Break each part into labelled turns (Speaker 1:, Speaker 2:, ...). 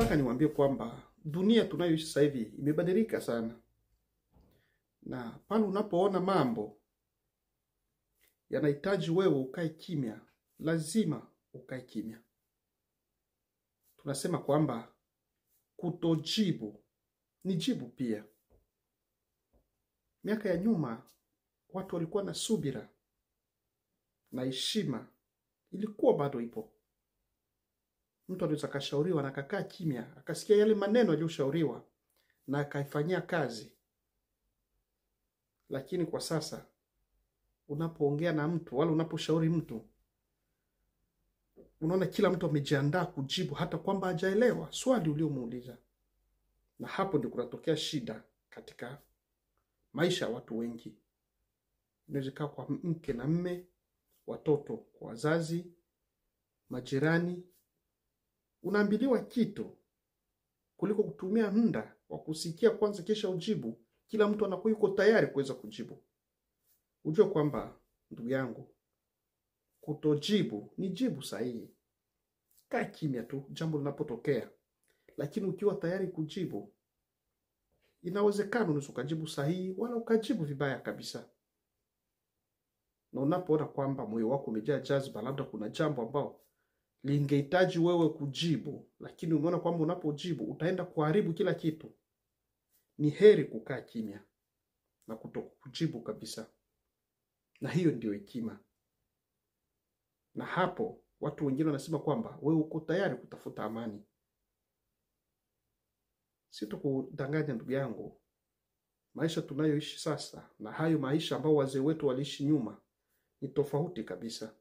Speaker 1: Nataka niwaambie kwamba dunia tunayoishi sasa hivi imebadilika sana. Na pale unapoona mambo yanahitaji wewe ukae kimya, lazima ukae kimya. Tunasema kwamba kutojibu ni jibu pia. Miaka ya nyuma watu walikuwa na subira na heshima, ilikuwa bado ipo. Mtu anaweza kashauriwa na akakaa kimya, akasikia yale maneno aliyoshauriwa na akaifanyia kazi. Lakini kwa sasa unapoongea na mtu wala unaposhauri mtu, unaona kila mtu amejiandaa kujibu hata kwamba hajaelewa swali uliomuuliza. Na hapo ndio kunatokea shida katika maisha ya watu wengi. Inaweza kwa mke na mme, watoto kwa wazazi, majirani. Unaambiliwa kitu kuliko kutumia muda wa kusikia kwanza kisha ujibu. Kila mtu anakuwa yuko tayari kuweza kujibu. Ujue kwamba ndugu yangu, kutojibu ni jibu sahihi. Kaa kimya tu jambo linapotokea. Lakini ukiwa tayari kujibu, inawezekana unaweza ukajibu sahihi wala ukajibu vibaya kabisa. Na unapoona kwamba moyo wako umejaa jazba, labda kuna jambo ambao lingehitaji wewe kujibu, lakini umeona kwamba unapojibu utaenda kuharibu kila kitu, ni heri kukaa kimya na kutokujibu kabisa. Na hiyo ndio hekima. Na hapo watu wengine wanasema kwamba wewe uko tayari kutafuta amani. Sitakudanganya ndugu yangu, maisha tunayoishi sasa na hayo maisha ambao wazee wetu waliishi nyuma ni tofauti kabisa.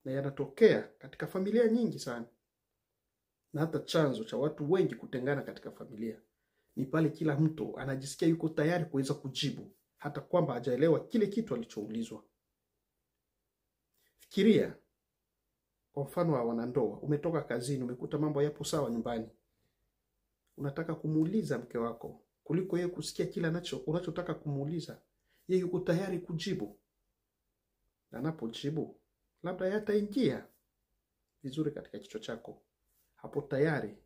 Speaker 1: Na yanatokea katika familia nyingi sana. Na hata chanzo cha watu wengi kutengana katika familia ni pale kila mtu anajisikia yuko tayari kuweza kujibu hata kwamba hajaelewa kile kitu alichoulizwa. Fikiria kwa mfano wa wanandoa, umetoka kazini, umekuta mambo yapo sawa nyumbani. Unataka kumuuliza mke wako, kuliko yeye kusikia kila unachotaka kumuuliza, yeye yuko tayari kujibu. Na anapojibu, labda yataingia vizuri katika kichwa chako. Hapo tayari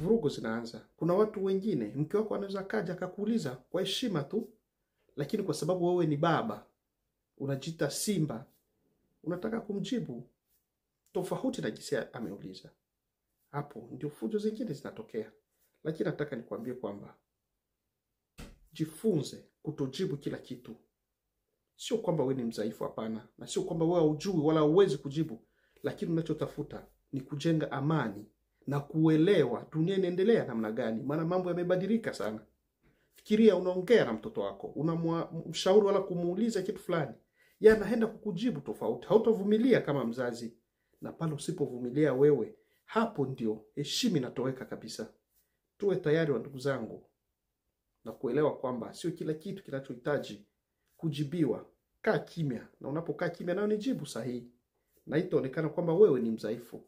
Speaker 1: vurugu zinaanza. Kuna watu wengine, mke wako anaweza kaja akakuuliza kwa heshima tu, lakini kwa sababu wewe ni baba, unajiita simba, unataka kumjibu tofauti na jinsi ameuliza. Hapo ndio fujo zingine zinatokea. Lakini nataka nikwambie kwamba jifunze kutojibu kila kitu. Sio kwamba wewe ni mdhaifu, hapana, na sio kwamba wewe hujui wala huwezi kujibu, lakini unachotafuta ni kujenga amani na kuelewa dunia inaendelea namna gani, maana mambo yamebadilika sana. Fikiria unaongea na mtoto wako, unamshauri wala kumuuliza kitu fulani, yeye anaenda kukujibu tofauti. Hautavumilia kama mzazi, na pale usipovumilia wewe, hapo ndio heshima inatoweka kabisa. Tuwe tayari wa ndugu zangu na kuelewa kwamba sio kila kitu kinachohitaji kujibiwa. Kaa kimya, na unapokaa kimya nao ni jibu sahihi. Na itaonekana kwamba wewe ni mdhaifu.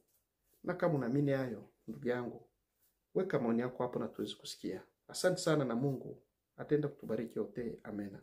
Speaker 1: Na kama unaamini hayo, ndugu yangu, weka maoni yako hapo na tuweze kusikia. Asante sana, na Mungu ataenda kutubariki yote. Amena.